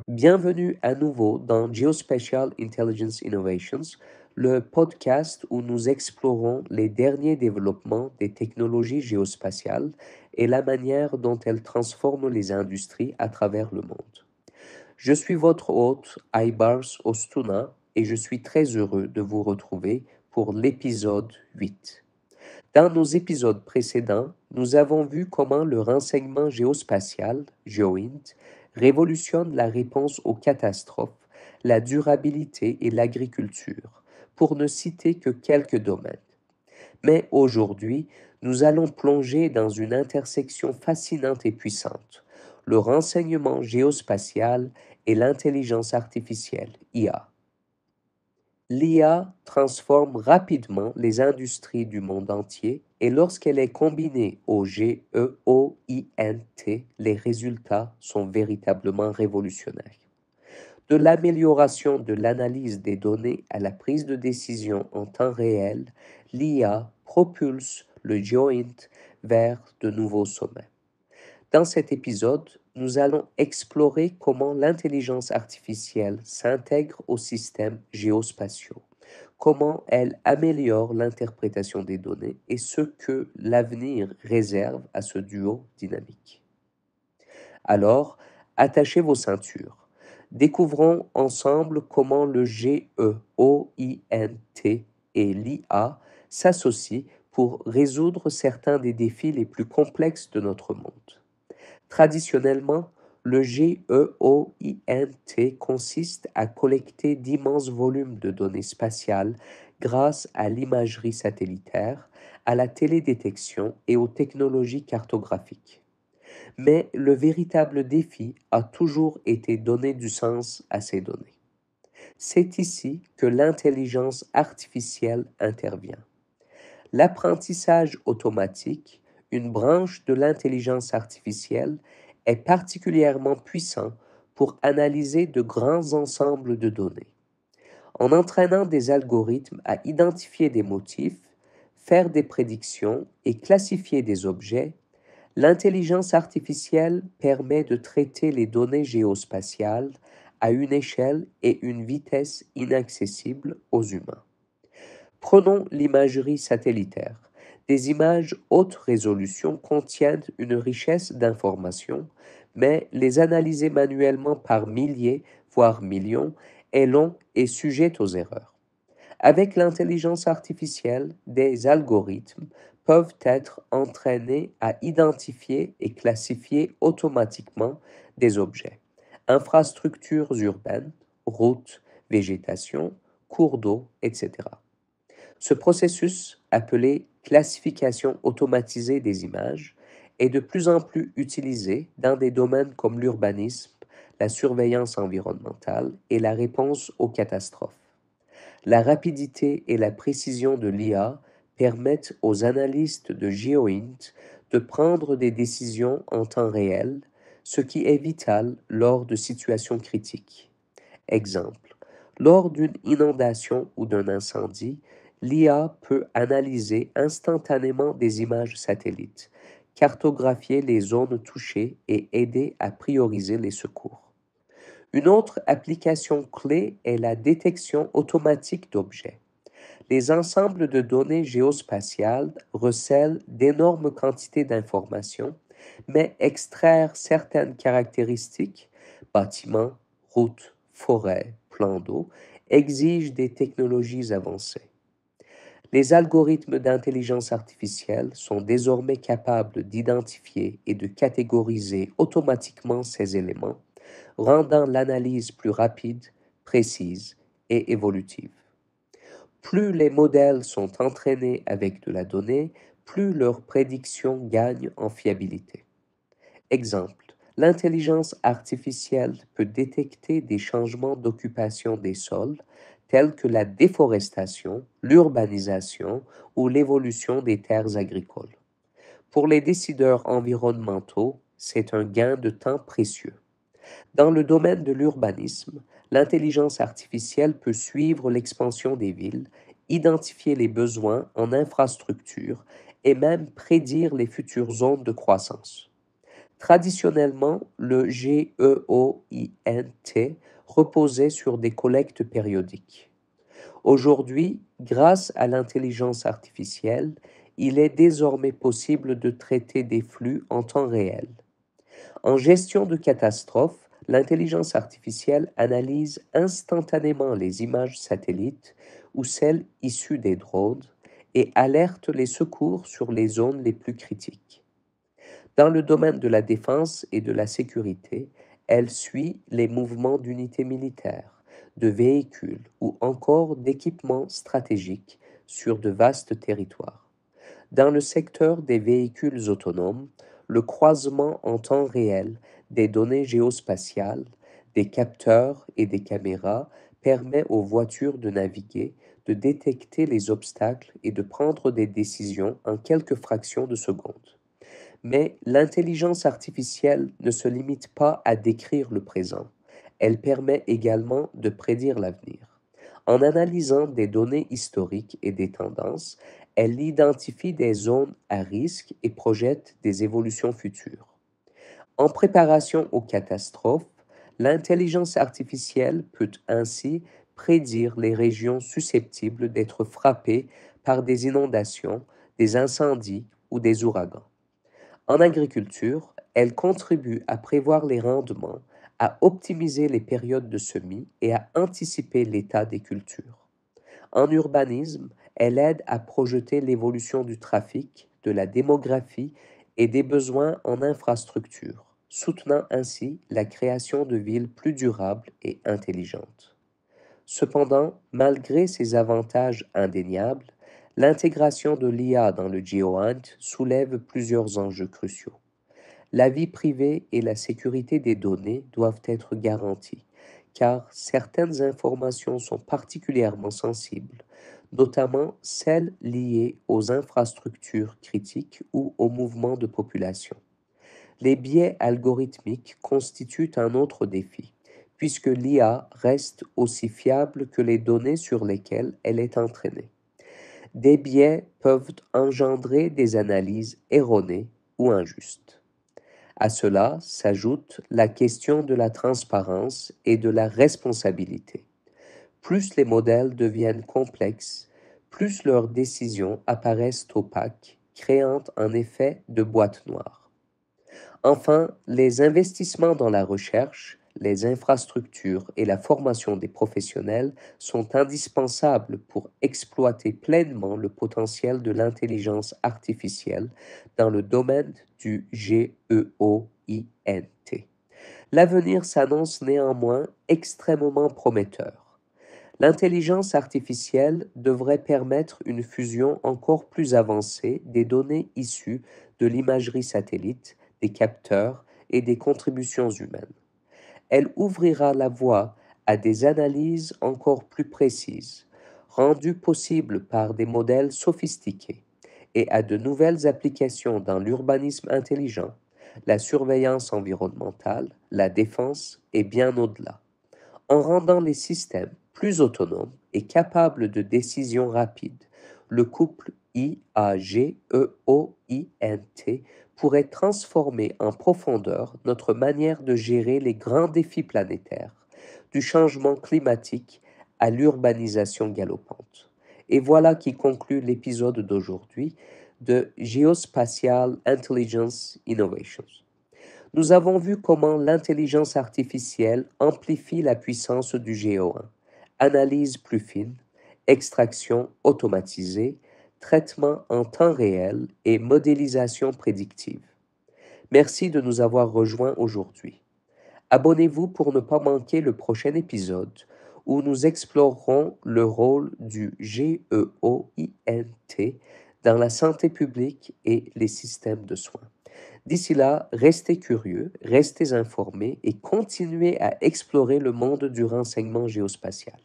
Bienvenue à nouveau dans Geospatial Intelligence Innovations, le podcast où nous explorons les derniers développements des technologies géospatiales et la manière dont elles transforment les industries à travers le monde. Je suis votre hôte, Aybars Ostuna, et je suis très heureux de vous retrouver pour l'épisode 8. Dans nos épisodes précédents, nous avons vu comment le renseignement géospatial, GeoINT, révolutionne la réponse aux catastrophes, la durabilité et l'agriculture, pour ne citer que quelques domaines. Mais aujourd'hui, nous allons plonger dans une intersection fascinante et puissante, le renseignement géospatial et l'intelligence artificielle, IA. L'IA transforme rapidement les industries du monde entier et lorsqu'elle est combinée au GEOINT, les résultats sont véritablement révolutionnaires. De l'amélioration de l'analyse des données à la prise de décision en temps réel, l'IA propulse le GeoINT vers de nouveaux sommets. Dans cet épisode, nous allons explorer comment l'intelligence artificielle s'intègre aux systèmes géospatiaux, comment elle améliore l'interprétation des données et ce que l'avenir réserve à ce duo dynamique. Alors, attachez vos ceintures. Découvrons ensemble comment le GEOINT et l'IA s'associent pour résoudre certains des défis les plus complexes de notre monde. Traditionnellement, le GEOINT consiste à collecter d'immenses volumes de données spatiales grâce à l'imagerie satellitaire, à la télédétection et aux technologies cartographiques. Mais le véritable défi a toujours été donner du sens à ces données. C'est ici que l'intelligence artificielle intervient. L'apprentissage automatique, une branche de l'intelligence artificielle, est particulièrement puissant pour analyser de grands ensembles de données. En entraînant des algorithmes à identifier des motifs, faire des prédictions et classifier des objets, l'intelligence artificielle permet de traiter les données géospatiales à une échelle et une vitesse inaccessibles aux humains. Prenons l'imagerie satellitaire. Des images haute résolution contiennent une richesse d'informations, mais les analyser manuellement par milliers, voire millions, est long et sujet aux erreurs. Avec l'intelligence artificielle, des algorithmes peuvent être entraînés à identifier et classifier automatiquement des objets, infrastructures urbaines, routes, végétation, cours d'eau, etc. Ce processus, appelé classification automatisée des images, est de plus en plus utilisé dans des domaines comme l'urbanisme, la surveillance environnementale et la réponse aux catastrophes. La rapidité et la précision de l'IA permettent aux analystes de GeoINT de prendre des décisions en temps réel, ce qui est vital lors de situations critiques. Exemple, lors d'une inondation ou d'un incendie, l'IA peut analyser instantanément des images satellites, cartographier les zones touchées et aider à prioriser les secours. Une autre application clé est la détection automatique d'objets. Les ensembles de données géospatiales recèlent d'énormes quantités d'informations, mais extraire certaines caractéristiques, bâtiments, routes, forêts, plans d'eau, exige des technologies avancées. Les algorithmes d'intelligence artificielle sont désormais capables d'identifier et de catégoriser automatiquement ces éléments, rendant l'analyse plus rapide, précise et évolutive. Plus les modèles sont entraînés avec de la donnée, plus leurs prédictions gagnent en fiabilité. Exemple, l'intelligence artificielle peut détecter des changements d'occupation des sols tels que la déforestation, l'urbanisation ou l'évolution des terres agricoles. Pour les décideurs environnementaux, c'est un gain de temps précieux. Dans le domaine de l'urbanisme, l'intelligence artificielle peut suivre l'expansion des villes, identifier les besoins en infrastructures et même prédire les futures zones de croissance. Traditionnellement, le GEOINT reposait sur des collectes périodiques. Aujourd'hui, grâce à l'intelligence artificielle, il est désormais possible de traiter des flux en temps réel. En gestion de catastrophe, l'intelligence artificielle analyse instantanément les images satellites ou celles issues des drones et alerte les secours sur les zones les plus critiques. Dans le domaine de la défense et de la sécurité, elle suit les mouvements d'unités militaires, de véhicules ou encore d'équipements stratégiques sur de vastes territoires. Dans le secteur des véhicules autonomes, le croisement en temps réel des données géospatiales, des capteurs et des caméras permet aux voitures de naviguer, de détecter les obstacles et de prendre des décisions en quelques fractions de secondes. Mais l'intelligence artificielle ne se limite pas à décrire le présent, elle permet également de prédire l'avenir. En analysant des données historiques et des tendances, elle identifie des zones à risque et projette des évolutions futures. En préparation aux catastrophes, l'intelligence artificielle peut ainsi prédire les régions susceptibles d'être frappées par des inondations, des incendies ou des ouragans. En agriculture, elle contribue à prévoir les rendements, à optimiser les périodes de semis et à anticiper l'état des cultures. En urbanisme, elle aide à projeter l'évolution du trafic, de la démographie et des besoins en infrastructures, soutenant ainsi la création de villes plus durables et intelligentes. Cependant, malgré ces avantages indéniables, l'intégration de l'IA dans le GeoHunt soulève plusieurs enjeux cruciaux. La vie privée et la sécurité des données doivent être garanties, car certaines informations sont particulièrement sensibles, notamment celles liées aux infrastructures critiques ou aux mouvements de population. Les biais algorithmiques constituent un autre défi, puisque l'IA reste aussi fiable que les données sur lesquelles elle est entraînée. Des biais peuvent engendrer des analyses erronées ou injustes. À cela s'ajoute la question de la transparence et de la responsabilité. Plus les modèles deviennent complexes, plus leurs décisions apparaissent opaques, créant un effet de boîte noire. Enfin, les investissements dans la recherche, les infrastructures et la formation des professionnels sont indispensables pour exploiter pleinement le potentiel de l'intelligence artificielle dans le domaine du GEOINT. L'avenir s'annonce néanmoins extrêmement prometteur. L'intelligence artificielle devrait permettre une fusion encore plus avancée des données issues de l'imagerie satellite, des capteurs et des contributions humaines. Elle ouvrira la voie à des analyses encore plus précises, rendues possibles par des modèles sophistiqués, et à de nouvelles applications dans l'urbanisme intelligent, la surveillance environnementale, la défense et bien au-delà. En rendant les systèmes plus autonomes et capables de décisions rapides, le couple IAGEOINT pourrait transformer en profondeur notre manière de gérer les grands défis planétaires, du changement climatique à l'urbanisation galopante. Et voilà qui conclut l'épisode d'aujourd'hui de Geospatial Intelligence Innovations. Nous avons vu comment l'intelligence artificielle amplifie la puissance du GEOINT, analyse plus fine, extraction automatisée, traitement en temps réel et modélisation prédictive. Merci de nous avoir rejoints aujourd'hui. Abonnez-vous pour ne pas manquer le prochain épisode où nous explorerons le rôle du GEOINT dans la santé publique et les systèmes de soins. D'ici là, restez curieux, restez informés et continuez à explorer le monde du renseignement géospatial.